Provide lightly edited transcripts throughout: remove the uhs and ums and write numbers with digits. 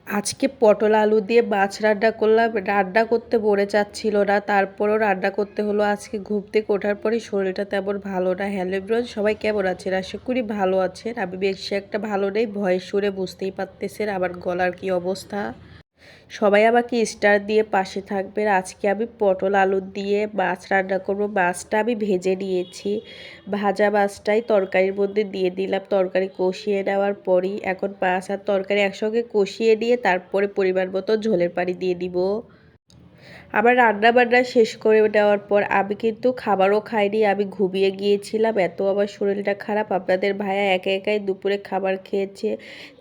আজকে পটল আলু দিয়ে মাছ রান্না করলাম। রান্না করতে মনে চাচ্ছিল না, তারপরেও রান্না করতে হলো। আজকে ঘুম থেকে ওঠার পরই শরীরটা তেমন ভালো না। হ্যালো এভরিওয়ান, সবাই কেমন আছেন? আশা করি ভালো আছেন। আমি বেশি একটা ভালো নেই, ভয়েস শুনে বুঝতেই পারতেছেন আমার গলার কি অবস্থা। সবাই আমাকে স্টার দিয়ে পাশে থাকবেন। আজকে আমি পটল আলু দিয়ে মাছ রান্না করব। মাছটা আমি ভেজে নিয়েছি। ভাজা মাছটাই তরকারির মধ্যে দিয়ে দিলাম। তরকারি কষিয়ে নেওয়ার পরই এখন মাছ আর তরকারি একসঙ্গে কষিয়ে নিয়ে তারপরে পরিমাণ মতো ঝোলের পানি দিয়ে দিব। আবার রান্না বান্না শেষ করে দেওয়ার পর আমি কিন্তু খাবারও খাইনি, আমি ঘুমিয়ে গিয়েছিলাম। এত আমার শরীরটা খারাপ। আপনাদের ভাইয়া একা একাই দুপুরে খাবার খেয়েছে,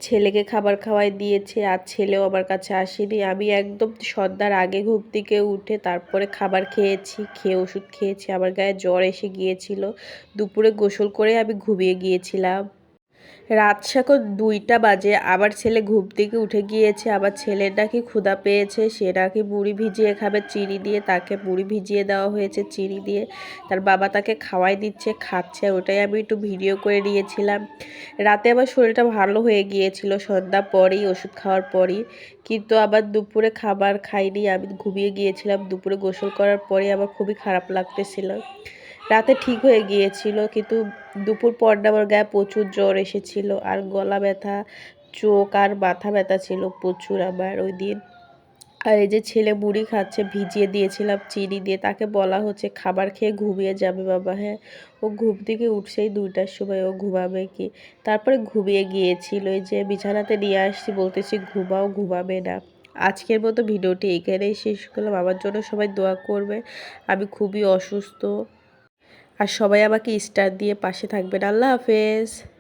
ছেলেকে খাবার খাওয়াই দিয়েছে, আর ছেলেও আমার কাছে আসেনি। আমি একদম সন্ধ্যার আগে ঘুম থেকে উঠে তারপরে খাবার খেয়েছি, খেয়ে ওষুধ খেয়েছি। আমার গায়ে জ্বর এসে গিয়েছিল। দুপুরে গোসল করে আমি ঘুমিয়ে গিয়েছিলাম। রাত এখন 2টা বাজে। আবার ছেলে ঘুম থেকে উঠে গিয়েছে। আবার ছেলের নাকি ক্ষুধা পেয়েছে, সে নাকি মুড়ি ভিজিয়ে খাবে চিনি দিয়ে। তাকে মুড়ি ভিজিয়ে দেওয়া হয়েছে চিনি দিয়ে। তার বাবা তাকে খাওয়াই দিচ্ছে, খাচ্ছে। ওটাই আমি একটু ভিডিও করে নিয়েছিলাম। রাতে আমার শরীরটা ভালো হয়ে গিয়েছিল সন্ধ্যা পরেই, ওষুধ খাওয়ার পরই। কিন্তু আবার দুপুরে খাবার খাইনি, আমি ঘুমিয়ে গিয়েছিলাম। দুপুরে গোসল করার পরে আমার খুবই খারাপ লাগতেছিল। রাতে ঠিক হয়ে গিয়েছিল, কিন্তু দুপুর পর আমার গায়ে প্রচুর জ্বর এসেছিল, আর গলা ব্যথা, চোখ আর মাথা ব্যথা ছিল প্রচুর আমার ওই দিন। আর এই যে ছেলে মুড়ি খাচ্ছে, ভিজিয়ে দিয়েছিলাম চিনি দিয়ে। তাকে বলা হচ্ছে খাবার খেয়ে ঘুমিয়ে যাবে বাবা। হ্যাঁ, ও ঘুম থেকে উঠছেই 2টার সময়, ও ঘুমাবে কি? তারপরে ঘুমিয়ে গিয়েছিল। এই যে বিছানাতে নিয়ে আসছি, বলতেছি ঘুমাও, ঘুমাবে না। আজকের মতো ভিডিওটি এখানেই শেষ করলাম। আমার জন্য সবাই দোয়া করবে। আমি খুবই অসুস্থ। আর সবাই আমাকে স্টার দিয়ে পাশে থাকবেন। আল্লাহ হাফেজ।